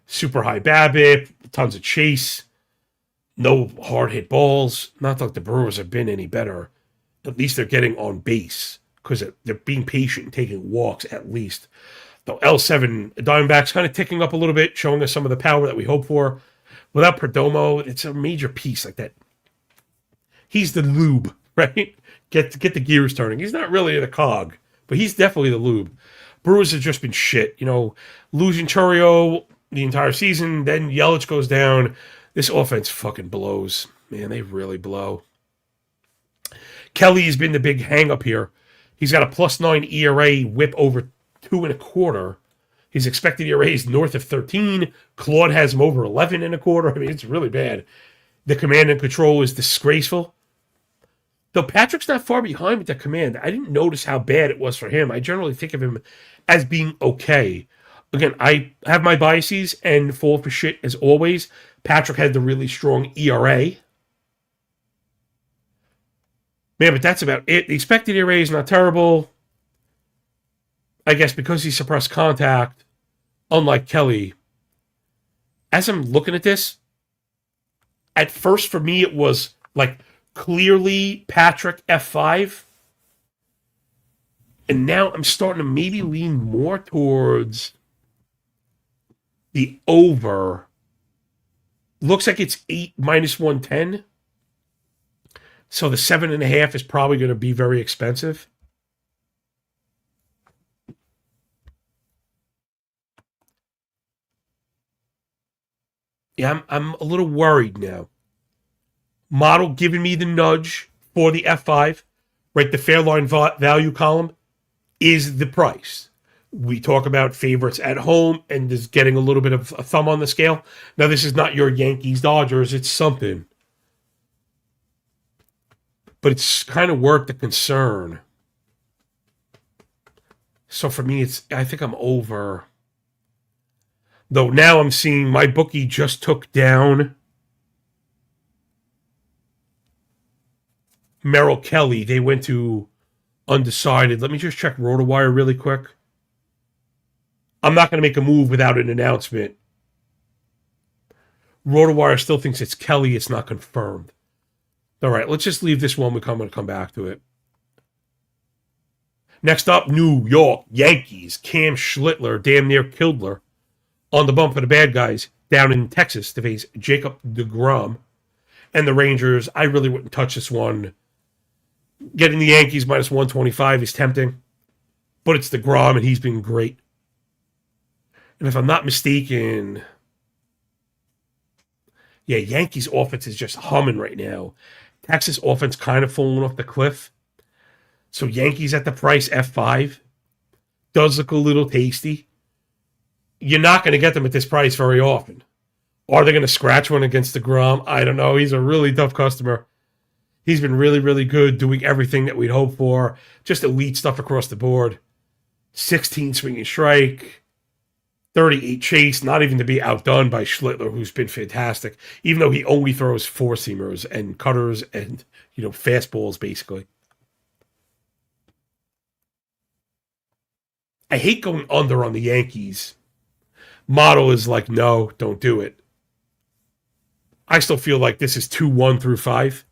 Super high BABIP, tons of chase, no hard hit balls. Not like the Brewers have been any better. At least they're getting on base because they're being patient and taking walks at least. Though L7 Diamondbacks kind of ticking up a little bit, showing us some of the power that we hope for. Without Perdomo, it's a major piece like that. He's the lube, right? Get the gears turning. He's not really the cog, but he's definitely the lube. Brewers have just been shit. Losing Churio the entire season, then Yelich goes down. This offense fucking blows. Man, they really blow. Kelly has been the big hang-up here. He's got a +9 ERA, whip over 2.25. His expected ERA is north of 13. Claude has him over 11.25. I mean, it's really bad. The command and control is disgraceful. Though Patrick's not far behind with the command, I didn't notice how bad it was for him. I generally think of him as being okay. Again, I have my biases and fall for shit as always. Patrick had the really strong ERA. Man, but that's about it. The expected ERA is not terrible. I guess because he suppressed contact, unlike Kelly, as I'm looking at this, at first for me it was like clearly Patrick F5. And now I'm starting to maybe lean more towards the over. Looks like it's 8 minus 110. So the 7.5 is probably going to be very expensive. Yeah, I'm a little worried now. Model giving me the nudge for the F5, right? The Fairline value column is the price. We talk about favorites at home and is getting a little bit of a thumb on the scale. Now, this is not your Yankees Dodgers. It's something. But it's kind of worth the concern. So for me, I think I'm over. Though now I'm seeing my bookie just took down Merrill Kelly. They went to undecided. Let me just check RotoWire really quick. I'm not going to make a move without an announcement. RotoWire still thinks it's Kelly. It's not confirmed. All right, let's just leave this one. We're going to come back to it. Next up, New York Yankees. Cam Schlittler damn near killed her on the bump for the bad guys down in Texas to face Jacob deGrom. And the Rangers, I really wouldn't touch this one. Getting the Yankees minus 125 is tempting. But it's deGrom, and he's been great. And if I'm not mistaken, yeah, Yankees offense is just humming right now. Texas offense kind of falling off the cliff. So Yankees at the price F5 does look a little tasty. You're not going to get them at this price very often. Are they going to scratch one against deGrom? I don't know. He's a really tough customer. He's been really, really good, doing everything that we'd hope for. Just elite stuff across the board. 16 swinging strike, 38 chase, not even to be outdone by Schlittler, who's been fantastic, even though he only throws four-seamers and cutters and, fastballs, basically. I hate going under on the Yankees. Model is like, no, don't do it. I still feel like this is 2-1 through 5.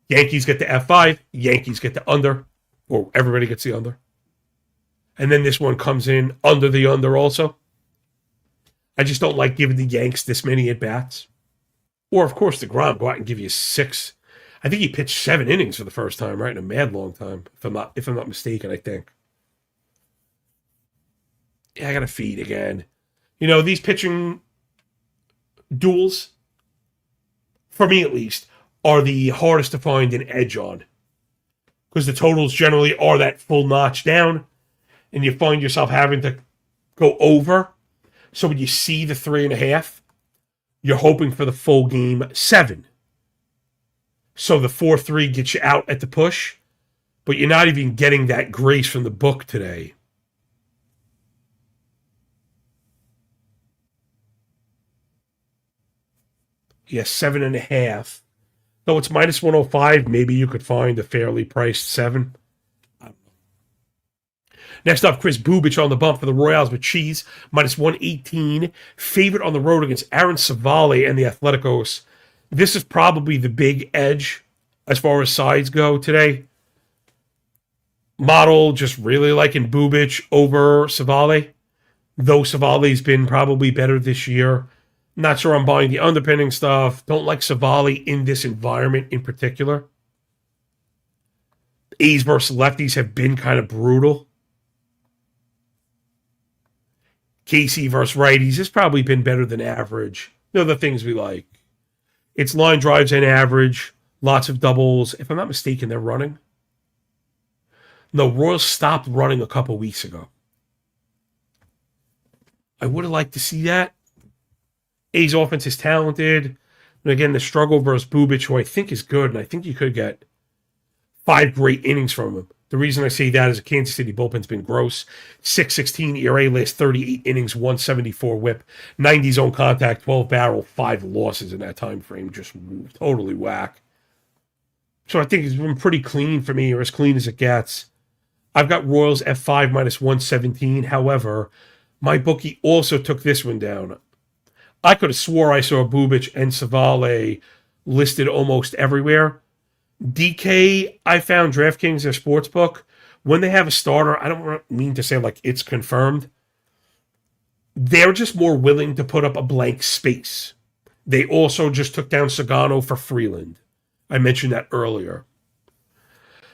Yankees get the F5, Yankees get the under, or everybody gets the under. And then this one comes in under the under also. I just don't like giving the Yanks this many at-bats. Or, of course, deGrom go out and give you 6. I think he pitched 7 innings for the first time, right? In a mad long time, if I'm not mistaken, I think. Yeah, I got to feed again. These pitching duels, for me at least, are the hardest to find an edge on. Because the totals generally are that full notch down, and you find yourself having to go over. So when you see the 3.5, you're hoping for the full game 7. So the 4-3 gets you out at the push, but you're not even getting that grace from the book today. Yes, 7.5. Though it's minus 105, maybe you could find a fairly priced 7. Next up, Chris Bubich on the bump for the Royals with cheese, minus 118. Favorite on the road against Aaron Savali and the Atleticos. This is probably the big edge as far as sides go today. Model just really liking Bubich over Savali, though Savali's been probably better this year. Not sure I'm buying the underpinning stuff. Don't like Savali in this environment in particular. A's versus lefties have been kind of brutal. Casey versus righties has probably been better than average. They're the things we like. It's line drives and average. Lots of doubles. If I'm not mistaken, they're running. No, Royals stopped running a couple weeks ago. I would have liked to see that. A's offense is talented. And again, the struggle versus Bubich, who I think is good, and I think you could get 5 great innings from him. The reason I say that is the Kansas City bullpen's been gross. 6.16 ERA, last 38 innings, 174 whip, 90 zone contact, 12 barrel, 5 losses in that time frame. Just totally whack. So I think it's been pretty clean for me, or as clean as it gets. I've got Royals F5 minus 117. However, my bookie also took this one down. I could have swore I saw Bubic and Savale listed almost everywhere. DK, I found DraftKings, their sports book. When they have a starter, I don't mean to say like it's confirmed. They're just more willing to put up a blank space. They also just took down Sagano for Freeland. I mentioned that earlier.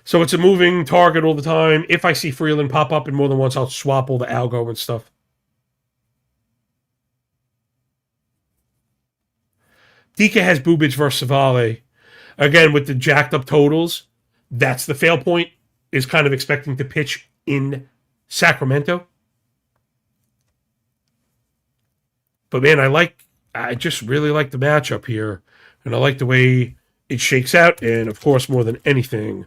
So it's a moving target all the time. If I see Freeland pop up in more than once, I'll swap all the algo and stuff. DK has Bubic versus Savale. Again, with the jacked up totals, that's the fail point, is kind of expecting to pitch in Sacramento. But man, I just really like the matchup here. And I like the way it shakes out. And of course, more than anything,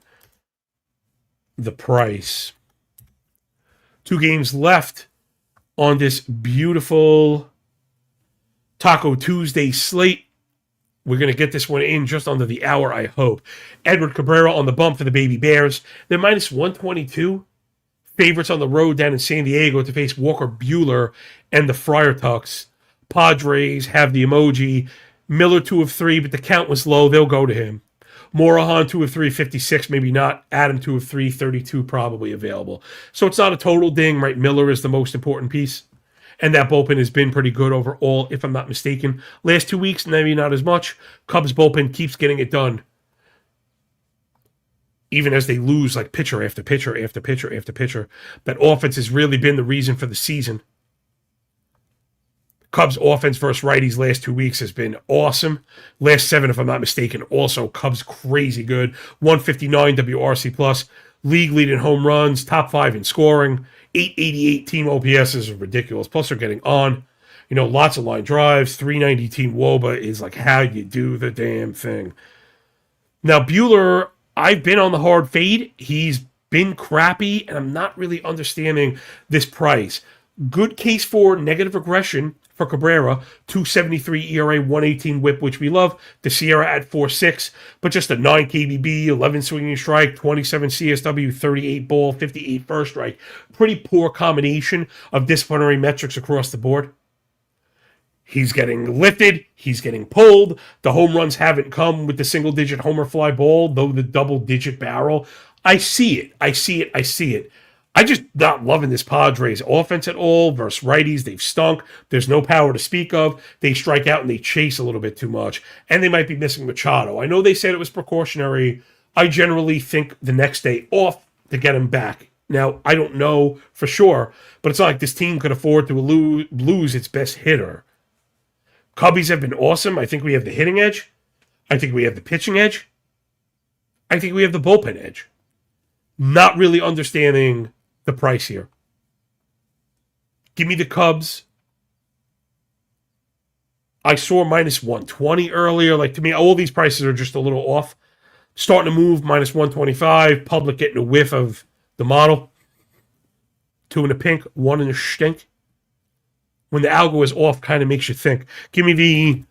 the price. 2 games left on this beautiful Taco Tuesday slate. We're going to get this one in just under the hour, I hope. Edward Cabrera on the bump for the Baby Bears. They're minus 122. Favorites on the road down in San Diego to face Walker Buehler and the Friar Tucks. Padres have the emoji. Miller 2 of 3, but the count was low. They'll go to him. Morahan 2 of 3, 56, maybe not. Adam 2 of 3, 32 probably available. So it's not a total ding, right? Miller is the most important piece. And that bullpen has been pretty good overall, if I'm not mistaken. Last 2 weeks, maybe not as much. Cubs bullpen keeps getting it done. Even as they lose like pitcher after pitcher after pitcher after pitcher. That offense has really been the reason for the season. Cubs offense versus righties last 2 weeks has been awesome. Last 7, if I'm not mistaken, also Cubs crazy good. 159 WRC plus. League lead in home runs. Top 5 in scoring. 888 team OPS is ridiculous. Plus they're getting on. Lots of line drives. 390 team WOBA is like how you do the damn thing. Now Buehler, I've been on the hard fade. He's been crappy, and I'm not really understanding this price. Good case for negative regression for Cabrera, 273 ERA, 118 whip, which we love. The Sierra at 4.6, but just a 9 KBB, 11 swinging strike, 27 CSW, 38 ball, 58 first strike. Pretty poor combination of disciplinary metrics across the board. He's getting lifted. He's getting pulled. The home runs haven't come with the single-digit homer fly ball, though the double-digit barrel. I see it. I'm just not loving this Padres offense at all versus righties. They've stunk. There's no power to speak of. They strike out and they chase a little bit too much. And they might be missing Machado. I know they said it was precautionary. I generally think the next day off to get him back. Now, I don't know for sure, but it's not like this team could afford to lose its best hitter. Cubbies have been awesome. I think we have the hitting edge. I think we have the pitching edge. I think we have the bullpen edge. Not really understanding the price here. Give me the Cubs. I saw minus 120 earlier. Like, to me, all these prices are just a little off. Starting to move, minus 125. Public getting a whiff of the model. 2 in the pink, 1 in the stink. When the algo is off, kind of makes you think. Give me the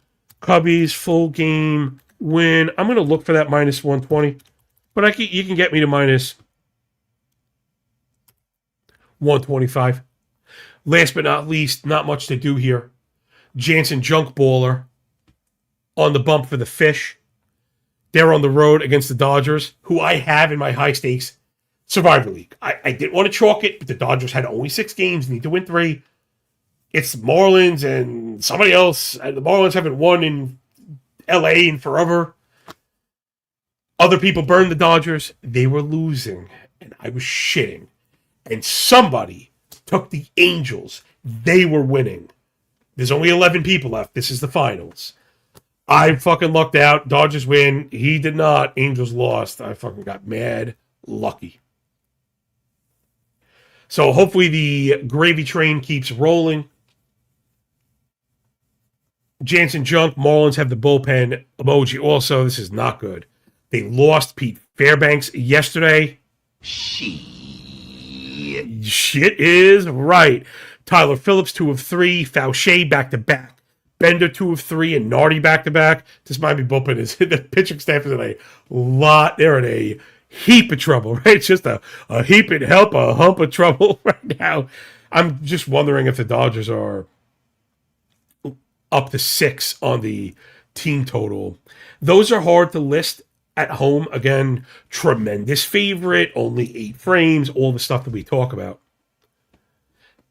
Cubbies full game win. I'm going to look for that minus 120. But you can get me to minus 125. Last but not least, not much to do here. Jansen Junk Baller on the bump for the Fish. They're on the road against the Dodgers, who I have in my high stakes Survivor League. I didn't want to chalk it, but the Dodgers had only 6 games, need to win 3. It's the Marlins and somebody else. The Marlins haven't won in LA in forever. Other people burned the Dodgers. They were losing, and I was shitting. And somebody took the Angels. They were winning. There's only 11 people left. This is the finals. I fucking lucked out. Dodgers win. He did not. Angels lost. I fucking got mad lucky. So hopefully the gravy train keeps rolling. Jansen Junk. Marlins have the bullpen emoji also. This is not good. They lost Pete Fairbanks yesterday. Shit is right. Tyler Phillips, 2 of 3. Fauché back-to-back. Bender, 2 of 3. And Nardi back-to-back. This Miami bullpen is... The pitching staff is in a lot... They're in a heap of trouble, right? It's just a heap and help, a hump of trouble right now. I'm just wondering if the Dodgers are up to 6 on the team total. Those are hard to list at home. Again, tremendous favorite, only 8 frames, all the stuff that we talk about.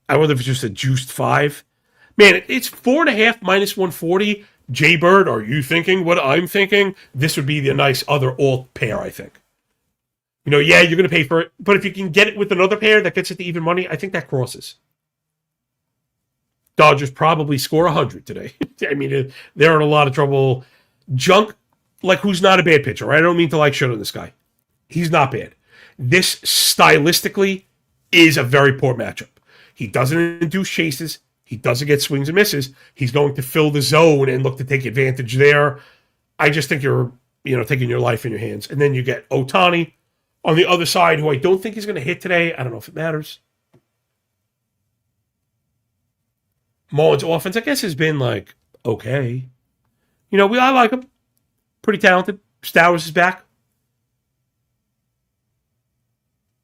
I wonder if it's just a juiced 5. Man, it's 4.5 minus 140. Jay Bird, are you thinking what I'm thinking? This would be the nice other alt pair, I think. Yeah, you're going to pay for it, but if you can get it with another pair that gets it to even money, I think that crosses. Dodgers probably score 100 today. I mean, they're in a lot of trouble. Junk, who's not a bad pitcher, right? I don't mean to shit on this guy. He's not bad. This, stylistically, is a very poor matchup. He doesn't induce chases. He doesn't get swings and misses. He's going to fill the zone and look to take advantage there. I just think you're, taking your life in your hands. And then you get Ohtani on the other side, who I don't think is going to hit today. I don't know if it matters. Marlins offense, I guess, has been okay. I like him. Pretty talented. Stowers is back.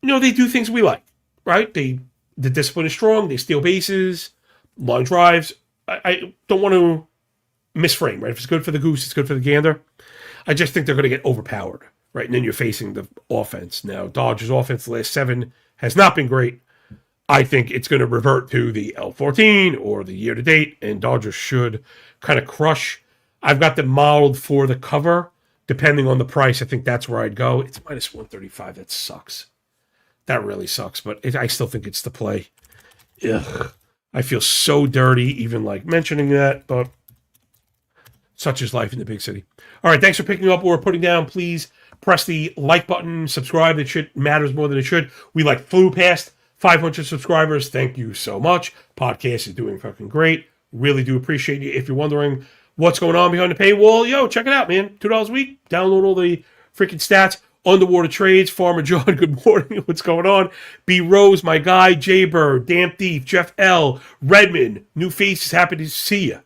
They do things we like, right? The discipline is strong. They steal bases, long drives. I don't want to misframe, right? If it's good for the goose, it's good for the gander. I just think they're going to get overpowered, right? And then you're facing the offense. Now, Dodgers offense the last 7 has not been great. I think it's going to revert to the L14 or the year-to-date, and Dodgers should kind of crush. I've got them modeled for the cover. Depending on the price, I think that's where I'd go. It's minus 135. That sucks. That really sucks, but I still think it's the play. Ugh. I feel so dirty even mentioning that, but such is life in the big city. All right, thanks for picking up what we're putting down. Please press the like button, subscribe. That shit matters more than it should. We flew past 500 subscribers. Thank you so much. Podcast is doing fucking great. Really do appreciate you. If you're wondering what's going on behind the paywall, check it out, man. $2 a week. Download all the freaking stats. Underwater Trades, Farmer John, good morning. What's going on? B. Rose, my guy, Jay Bird, Damn Thief, Jeff L., Redmond, new faces, happy to see you.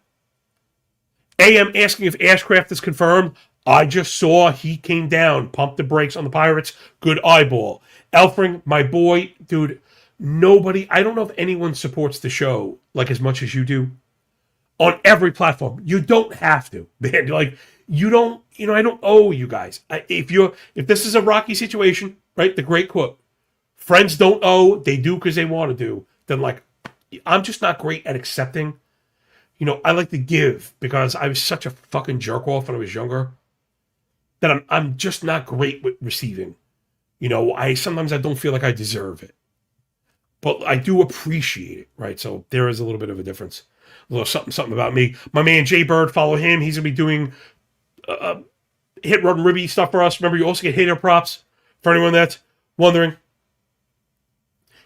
AM asking if Ashcraft is confirmed. I just saw he came down, pumped the brakes on the Pirates. Good eyeball. Elfring, my boy, dude, nobody, I don't know if anyone supports the show as much as you do on every platform. You don't have to, man. You don't, I don't owe you guys. If this is a rocky situation, right? The great quote, friends don't owe, they do because they want to do. Then I'm just not great at accepting. I like to give because I was such a fucking jerk off when I was younger that I'm just not great with receiving. Sometimes I don't feel like I deserve it, but I do appreciate it, right? So there is a little bit of a difference. A little something about me. My man Jay Bird, follow him. He's gonna be doing hit run ribby stuff for us. Remember, you also get hater props for anyone that's wondering.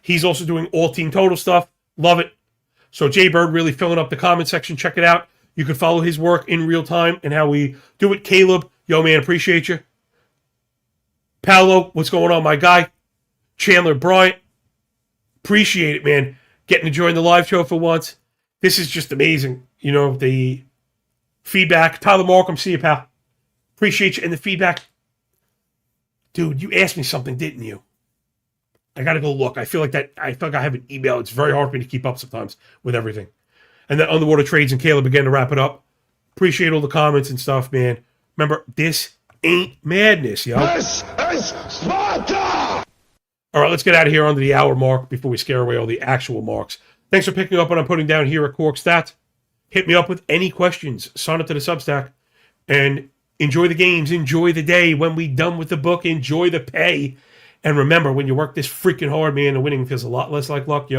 He's also doing all team total stuff. Love it. So Jay Bird really filling up the comment section. Check it out. You can follow his work in real time and how we do it. Caleb, yo man, appreciate you. Paolo, what's going on, my guy? Chandler Bryant, appreciate it, man. Getting to join the live show for once. This is just amazing. The feedback. Tyler Markham, see you, pal. Appreciate you. And the feedback. Dude, you asked me something, didn't you? I got to go look. I feel like I have an email. It's very hard for me to keep up sometimes with everything. And then Underwater Trades and Caleb again to wrap it up. Appreciate all the comments and stuff, man. Remember, this ain't madness, yo. This is Sparta! All right, let's get out of here under the hour mark before we scare away all the actual marks. Thanks for picking up what I'm putting down here at Corked Stats. Hit me up with any questions. Sign up to the Substack. And enjoy the games. Enjoy the day. When we done with the book, enjoy the pay. And remember, when you work this freaking hard, man, the winning feels a lot less like luck, yo.